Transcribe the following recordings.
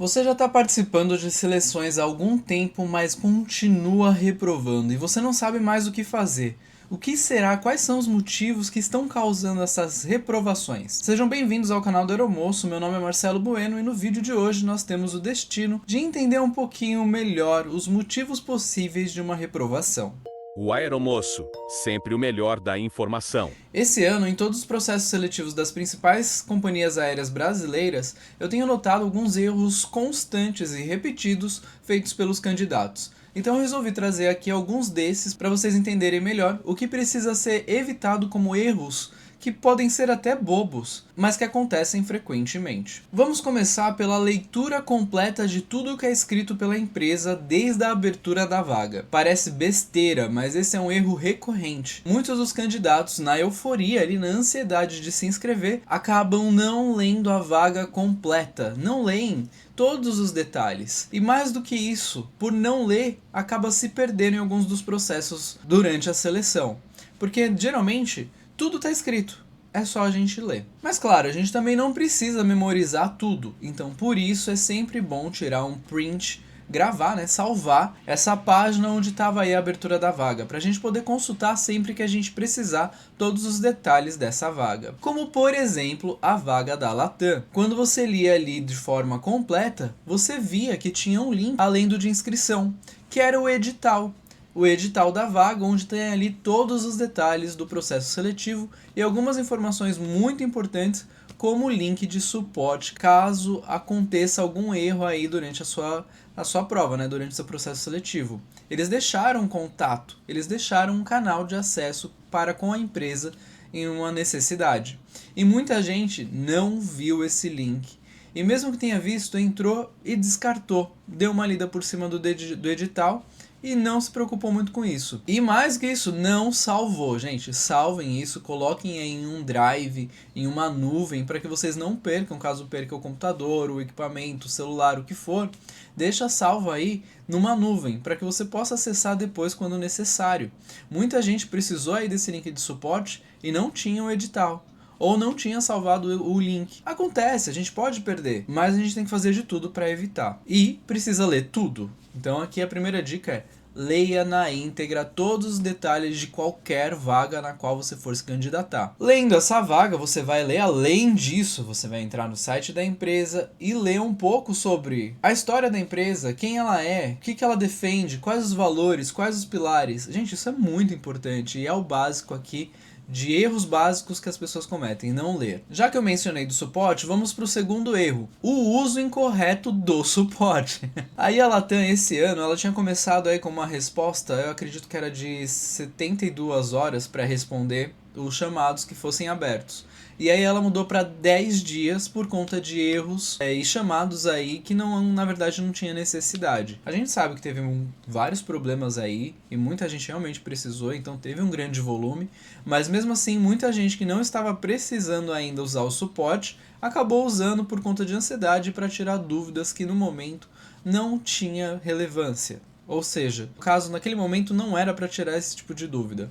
Você já está participando de seleções há algum tempo, mas continua reprovando e você não sabe mais o que fazer. O que será? Quais são os motivos que estão causando essas reprovações? Sejam bem-vindos ao canal do Aeromoço, meu nome é Marcelo Bueno e no vídeo de hoje nós temos o destino de entender um pouquinho melhor os motivos possíveis de uma reprovação. O Aeromoço, sempre o melhor da informação. Esse ano, em todos os processos seletivos das principais companhias aéreas brasileiras, eu tenho notado alguns erros constantes e repetidos feitos pelos candidatos. Então eu resolvi trazer aqui alguns desses para vocês entenderem melhor o que precisa ser evitado como erros que podem ser até bobos, mas que acontecem frequentemente. Vamos começar pela leitura completa de tudo o que é escrito pela empresa desde a abertura da vaga. Parece besteira, mas esse é um erro recorrente. Muitos dos candidatos, na euforia e na ansiedade de se inscrever, acabam não lendo a vaga completa, não leem todos os detalhes. E mais do que isso, por não ler, acaba se perdendo em alguns dos processos durante a seleção. Porque geralmente tudo está escrito, é só a gente ler. Mas claro, a gente também não precisa memorizar tudo, então por isso é sempre bom tirar um print, gravar, salvar essa página onde estava aí a abertura da vaga, para a gente poder consultar sempre que a gente precisar todos os detalhes dessa vaga. Como por exemplo, a vaga da Latam. Quando você lia ali de forma completa, você via que tinha um link além do de inscrição, que era o edital. O edital da vaga, onde tem ali todos os detalhes do processo seletivo e algumas informações muito importantes, como o link de suporte, caso aconteça algum erro aí durante a sua prova, durante o seu processo seletivo. Eles deixaram contato, eles deixaram um canal de acesso para com a empresa em uma necessidade. E muita gente não viu esse link. E mesmo que tenha visto, entrou e descartou, deu uma lida por cima do edital e não se preocupou muito com isso. E mais que isso, não salvou. Gente, salvem isso, coloquem em um drive, em uma nuvem, para que vocês não percam, caso perca o computador, o equipamento, o celular, o que for. Deixa salvo aí numa nuvem, para que você possa acessar depois quando necessário. Muita gente precisou aí desse link de suporte e não tinha o edital, ou não tinha salvado o link. Acontece, a gente pode perder, mas a gente tem que fazer de tudo para evitar. E precisa ler tudo. Então aqui a primeira dica é: leia na íntegra todos os detalhes de qualquer vaga na qual você for se candidatar. Lendo essa vaga, você vai ler, além disso, você vai entrar no site da empresa e ler um pouco sobre a história da empresa, quem ela é, o que ela defende, quais os valores, quais os pilares. Gente, isso é muito importante e é o básico aqui de erros básicos que as pessoas cometem, não ler. Já que eu mencionei do suporte, vamos para o segundo erro: o uso incorreto do suporte. Aí a Latam, esse ano, ela tinha começado aí com uma resposta, eu acredito que era de 72 horas para responder os chamados que fossem abertos. E aí ela mudou para 10 dias por conta de erros e chamados aí que não, na verdade não tinha necessidade. A gente sabe que teve vários problemas aí e muita gente realmente precisou, então teve um grande volume, mas mesmo assim muita gente que não estava precisando ainda usar o suporte acabou usando por conta de ansiedade para tirar dúvidas que no momento não tinha relevância. Ou seja, o caso naquele momento não era para tirar esse tipo de dúvida.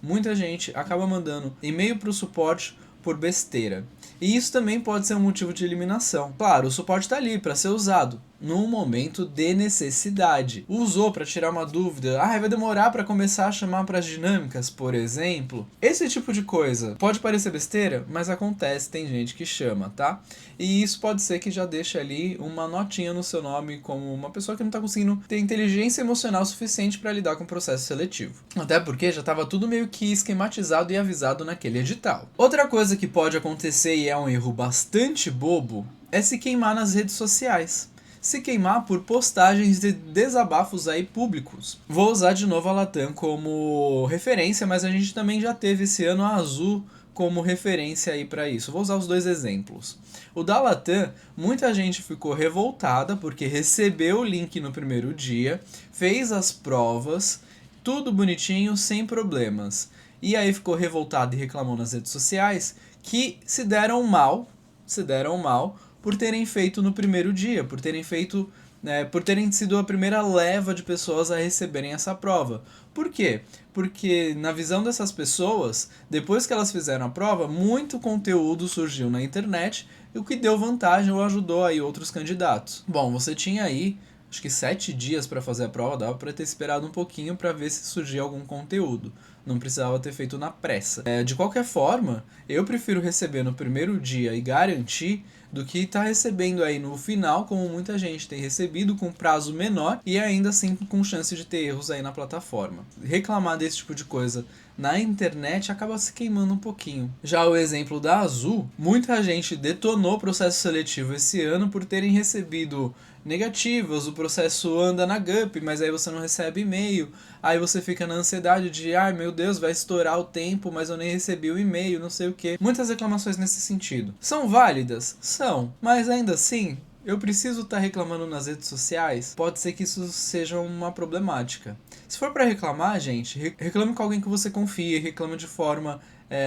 Muita gente acaba mandando e-mail para o suporte por besteira. E isso também pode ser um motivo de eliminação. Claro, o suporte está ali para ser usado num momento de necessidade. Usou para tirar uma dúvida, vai demorar para começar a chamar para as dinâmicas, por exemplo. Esse tipo de coisa pode parecer besteira, mas acontece, tem gente que chama, tá? E isso pode ser que já deixe ali uma notinha no seu nome como uma pessoa que não está conseguindo ter inteligência emocional suficiente para lidar com o processo seletivo. Até porque já estava tudo meio que esquematizado e avisado naquele edital. Outra coisa que pode acontecer e é um erro bastante bobo é se queimar nas redes sociais. Se queimar por postagens de desabafos aí públicos. Vou usar de novo a Latam como referência, mas a gente também já teve esse ano a Azul como referência aí para isso. Vou usar os dois exemplos. O da Latam, muita gente ficou revoltada porque recebeu o link no primeiro dia, fez as provas, tudo bonitinho, sem problemas. E aí ficou revoltado e reclamou nas redes sociais que se deram mal por terem feito no primeiro dia, por terem feito por terem sido a primeira leva de pessoas a receberem essa prova. Por quê? Porque na visão dessas pessoas, depois que elas fizeram a prova, muito conteúdo surgiu na internet, o que deu vantagem ou ajudou aí outros candidatos. Bom, você tinha aí acho que 7 dias para fazer a prova, dava para ter esperado um pouquinho para ver se surgia algum conteúdo. Não precisava ter feito na pressa. De qualquer forma, eu prefiro receber no primeiro dia e garantir do que estar recebendo aí no final, como muita gente tem recebido, com prazo menor e ainda assim com chance de ter erros aí na plataforma. Reclamar desse tipo de coisa na internet acaba se queimando um pouquinho. Já o exemplo da Azul, muita gente detonou o processo seletivo esse ano por terem recebido negativas, o processo anda na GUP, mas aí você não recebe e-mail, aí você fica na ansiedade de, ai meu Deus, vai estourar o tempo, mas eu nem recebi o e-mail, não sei o que. Muitas reclamações nesse sentido. São válidas? São, mas ainda assim, eu preciso estar reclamando nas redes sociais? Pode ser que isso seja uma problemática. Se for para reclamar, gente, reclame com alguém que você confie, reclame de forma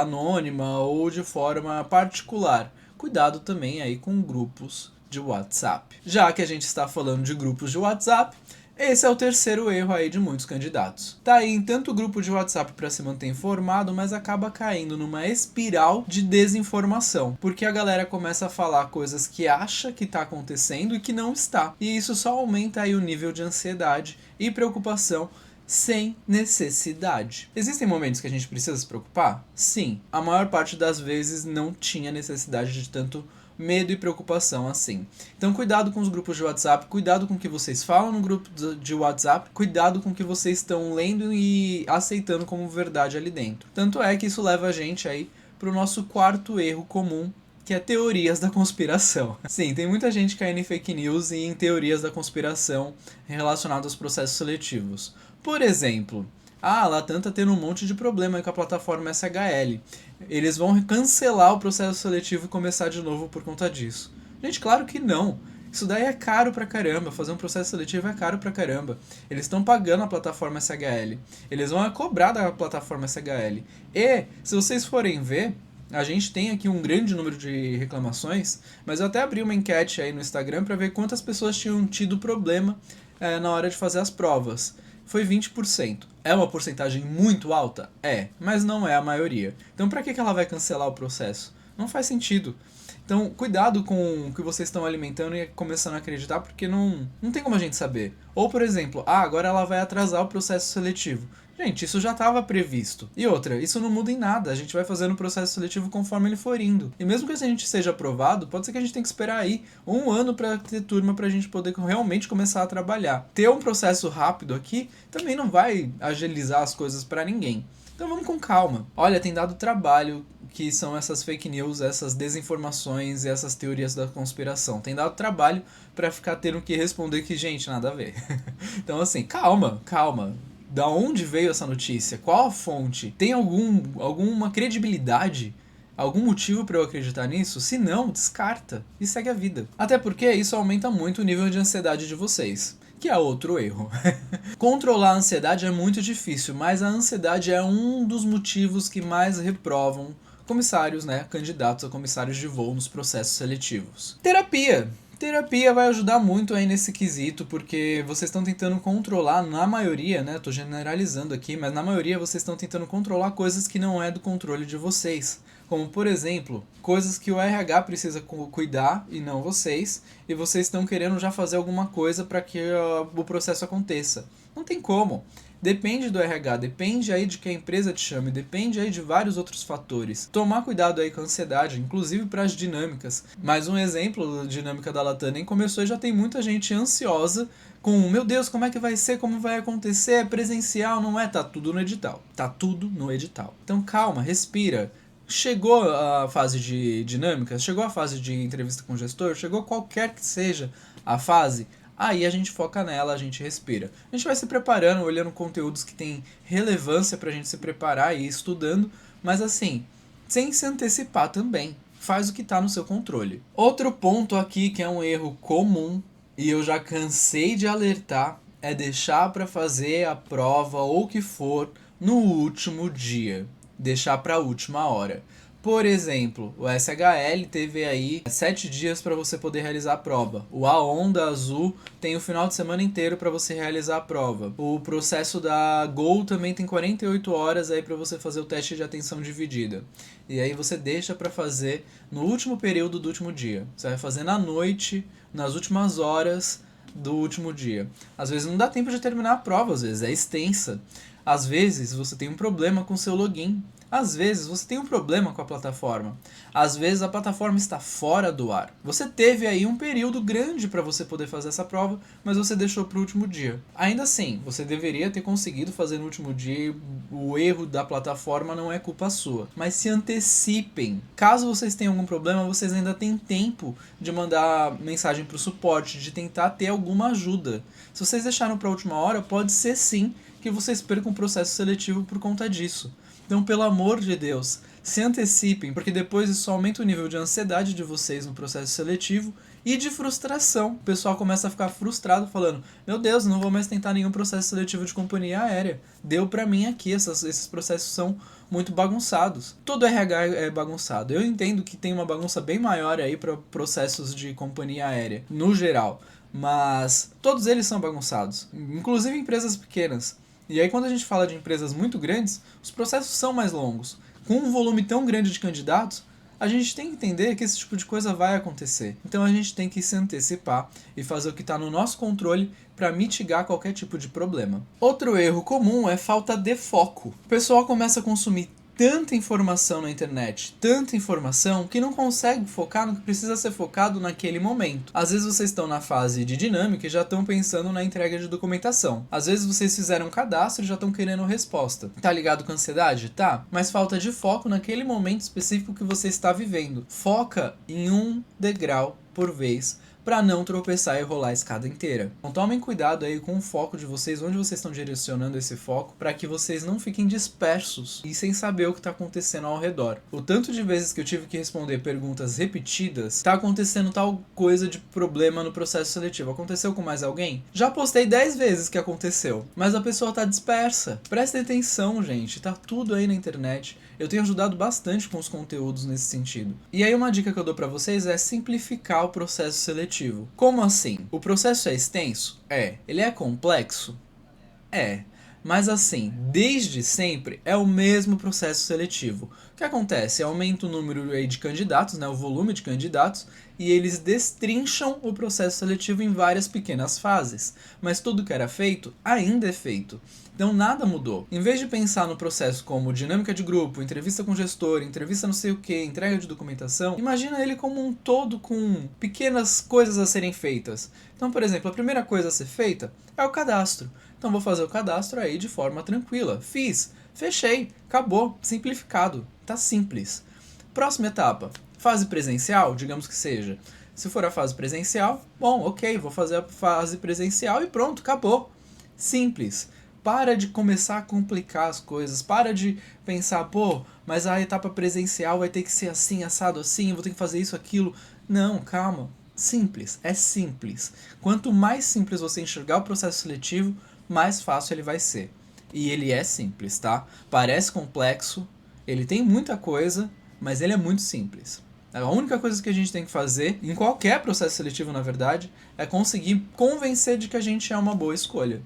anônima ou de forma particular. Cuidado também aí com grupos de WhatsApp. Já que a gente está falando de grupos de WhatsApp, esse é o terceiro erro aí de muitos candidatos. Tá aí em tanto grupo de WhatsApp para se manter informado, mas acaba caindo numa espiral de desinformação, porque a galera começa a falar coisas que acha que está acontecendo e que não está. E isso só aumenta aí o nível de ansiedade e preocupação sem necessidade. Existem momentos que a gente precisa se preocupar? Sim. A maior parte das vezes não tinha necessidade de tanto medo e preocupação assim. Então cuidado com os grupos de WhatsApp, cuidado com o que vocês falam no grupo de WhatsApp, cuidado com o que vocês estão lendo e aceitando como verdade ali dentro. Tanto é que isso leva a gente aí para o nosso quarto erro comum, que é teorias da conspiração. Sim, tem muita gente caindo em fake news e em teorias da conspiração relacionadas aos processos seletivos. Por exemplo, a Latam tá tendo um monte de problema com a plataforma SHL. Eles vão cancelar o processo seletivo e começar de novo por conta disso. Gente, claro que não. Isso daí é caro pra caramba. Fazer um processo seletivo é caro pra caramba. Eles estão pagando a plataforma SHL. Eles vão cobrar da plataforma SHL. E, se vocês forem ver, a gente tem aqui um grande número de reclamações, mas eu até abri uma enquete aí no Instagram para ver quantas pessoas tinham tido problema na hora de fazer as provas. Foi 20%. É uma porcentagem muito alta? É, mas não é a maioria. Então pra que ela vai cancelar o processo? Não faz sentido. Então cuidado com o que vocês estão alimentando e começando a acreditar, porque não tem como a gente saber. Ou, por exemplo, agora ela vai atrasar o processo seletivo. Gente, isso já estava previsto. E outra, isso não muda em nada. A gente vai fazendo o processo seletivo conforme ele for indo. E mesmo que a gente seja aprovado, pode ser que a gente tenha que esperar aí 1 ano para ter turma pra gente poder realmente começar a trabalhar. Ter um processo rápido aqui também não vai agilizar as coisas para ninguém. Então vamos com calma. Olha, tem dado trabalho que são essas fake news, essas desinformações e essas teorias da conspiração. Tem dado trabalho para ficar tendo que responder que, gente, nada a ver. Então assim, calma. Da onde veio essa notícia? Qual a fonte? Tem alguma credibilidade? Algum motivo para eu acreditar nisso? Se não, descarta e segue a vida. Até porque isso aumenta muito o nível de ansiedade de vocês, que é outro erro. Controlar a ansiedade é muito difícil, mas a ansiedade é um dos motivos que mais reprovam comissários, candidatos a comissários de voo nos processos seletivos. Terapia vai ajudar muito aí nesse quesito, porque vocês estão tentando controlar, na maioria, tô generalizando aqui, mas na maioria vocês estão tentando controlar coisas que não é do controle de vocês. Como, por exemplo, coisas que o RH precisa cuidar e não vocês, e vocês estão querendo já fazer alguma coisa para que o processo aconteça. Não tem como. Depende do RH, depende aí de que a empresa te chame, depende aí de vários outros fatores. Tomar cuidado aí com a ansiedade, inclusive para as dinâmicas. Mais um exemplo da dinâmica da Latam nem começou e já tem muita gente ansiosa com, meu Deus, como é que vai ser, como vai acontecer, é presencial, não é? Tá tudo no edital. Então calma, respira. Chegou a fase de dinâmicas, chegou a fase de entrevista com o gestor, chegou qualquer que seja a fase, aí a gente foca nela, a gente respira. A gente vai se preparando, olhando conteúdos que tem relevância pra gente se preparar e ir estudando, mas assim, sem se antecipar também. Faz o que tá no seu controle. Outro ponto aqui que é um erro comum, e eu já cansei de alertar, é deixar pra fazer a prova ou o que for no último dia. Deixar pra última hora. Por exemplo, o SHL teve aí 7 dias para você poder realizar a prova. O AON da Azul tem o final de semana inteiro para você realizar a prova. O processo da Gol também tem 48 horas aí para você fazer o teste de atenção dividida. E aí você deixa para fazer no último período do último dia. Você vai fazer na noite, nas últimas horas do último dia. Às vezes não dá tempo de terminar a prova, às vezes é extensa. Às vezes você tem um problema com o seu login. Às vezes você tem um problema com a plataforma. Às vezes a plataforma está fora do ar. Você teve aí um período grande para você poder fazer essa prova, mas você deixou para o último dia. Ainda assim, você deveria ter conseguido fazer no último dia e o erro da plataforma não é culpa sua. Mas se antecipem. Caso vocês tenham algum problema, vocês ainda têm tempo de mandar mensagem para o suporte, de tentar ter alguma ajuda. Se vocês deixaram para a última hora, pode ser sim que vocês percam um processo seletivo por conta disso. Então, pelo amor de Deus, se antecipem, porque depois isso aumenta o nível de ansiedade de vocês no processo seletivo e de frustração. O pessoal começa a ficar frustrado falando: meu Deus, não vou mais tentar nenhum processo seletivo de companhia aérea. Deu pra mim aqui, esses processos são muito bagunçados. Todo RH é bagunçado. Eu entendo que tem uma bagunça bem maior aí para processos de companhia aérea, no geral. Mas todos eles são bagunçados, inclusive empresas pequenas. E aí quando a gente fala de empresas muito grandes, os processos são mais longos. Com um volume tão grande de candidatos, a gente tem que entender que esse tipo de coisa vai acontecer. Então a gente tem que se antecipar e fazer o que está no nosso controle para mitigar qualquer tipo de problema. Outro erro comum é falta de foco. O pessoal começa a consumir tanta informação na internet, tanta informação, que não consegue focar no que precisa ser focado naquele momento. Às vezes vocês estão na fase de dinâmica e já estão pensando na entrega de documentação. Às vezes vocês fizeram um cadastro e já estão querendo resposta. Tá ligado com ansiedade? Tá. Mas falta de foco naquele momento específico que você está vivendo. Foca em um degrau por vez, para não tropeçar e rolar a escada inteira. Então tomem cuidado aí com o foco de vocês, onde vocês estão direcionando esse foco, para que vocês não fiquem dispersos e sem saber o que está acontecendo ao redor. O tanto de vezes que eu tive que responder perguntas repetidas, está acontecendo tal coisa de problema no processo seletivo. Aconteceu com mais alguém? Já postei 10 vezes que aconteceu, mas a pessoa está dispersa. Prestem atenção, gente, tá tudo aí na internet. Eu tenho ajudado bastante com os conteúdos nesse sentido. E aí uma dica que eu dou para vocês é simplificar o processo seletivo. Como assim? O processo é extenso? É. Ele é complexo? É. Mas assim, desde sempre é o mesmo processo seletivo. O que acontece? Aumenta o número de candidatos, né, o volume de candidatos, e eles destrincham o processo seletivo em várias pequenas fases. Mas tudo que era feito ainda é feito. Então nada mudou. Em vez de pensar no processo como dinâmica de grupo, entrevista com gestor, entrevista não sei o que, entrega de documentação, imagina ele como um todo com pequenas coisas a serem feitas. Então, por exemplo, a primeira coisa a ser feita é o cadastro. Então vou fazer o cadastro aí de forma tranquila. Fiz, fechei, acabou, simplificado, tá simples. Próxima etapa, fase presencial, digamos que seja. Se for a fase presencial, bom, ok, vou fazer a fase presencial e pronto, acabou. Simples. Para de começar a complicar as coisas, para de pensar, pô, mas a etapa presencial vai ter que ser assim, assado assim, vou ter que fazer isso, aquilo. Não, calma. Simples, é simples. Quanto mais simples você enxergar o processo seletivo, mais fácil ele vai ser. E ele é simples, tá? Parece complexo, ele tem muita coisa, mas ele é muito simples. A única coisa que a gente tem que fazer, em qualquer processo seletivo, na verdade, é conseguir convencer de que a gente é uma boa escolha.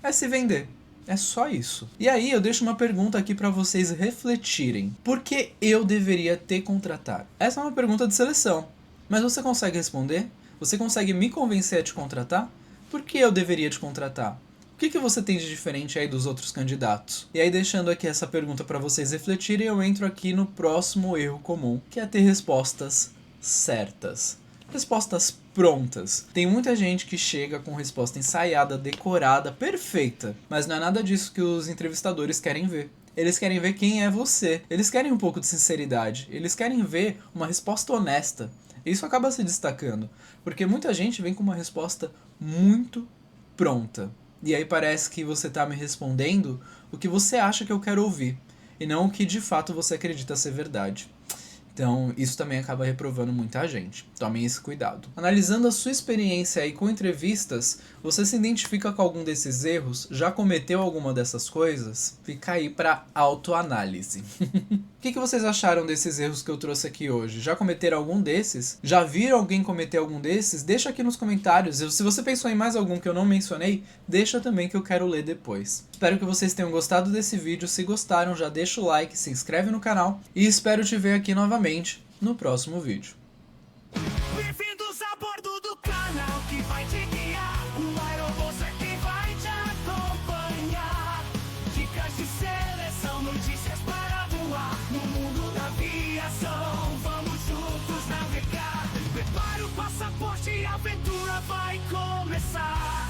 É se vender. É só isso. E aí eu deixo uma pergunta aqui para vocês refletirem. Por que eu deveria te contratar? Essa é uma pergunta de seleção. Mas você consegue responder? Você consegue me convencer a te contratar? Por que eu deveria te contratar? O que você tem de diferente aí dos outros candidatos? E aí, deixando aqui essa pergunta para vocês refletirem, eu entro aqui no próximo erro comum, que é ter respostas certas. Respostas prontas. Tem muita gente que chega com resposta ensaiada, decorada, perfeita, mas não é nada disso que os entrevistadores querem ver. Eles querem ver quem é você. Eles querem um pouco de sinceridade. Eles querem ver uma resposta honesta. Isso acaba se destacando, porque muita gente vem com uma resposta muito pronta. E aí parece que você está me respondendo o que você acha que eu quero ouvir, e não o que de fato você acredita ser verdade. Então, isso também acaba reprovando muita gente. Tomem esse cuidado. Analisando a sua experiência aí com entrevistas, você se identifica com algum desses erros? Já cometeu alguma dessas coisas? Fica aí para autoanálise. O que vocês acharam desses erros que eu trouxe aqui hoje? Já cometeram algum desses? Já viram alguém cometer algum desses? Deixa aqui nos comentários. Se você pensou em mais algum que eu não mencionei, deixa também que eu quero ler depois. Espero que vocês tenham gostado desse vídeo. Se gostaram, já deixa o like, se inscreve no canal e espero te ver aqui novamente no próximo vídeo. Bem-vindos a bordo do canal que vai te guiar. O aeromoço é quem vai te acompanhar. Dicas de seleção, notícias para voar. No mundo da aviação, vamos juntos navegar. Prepare o passaporte e a aventura vai começar.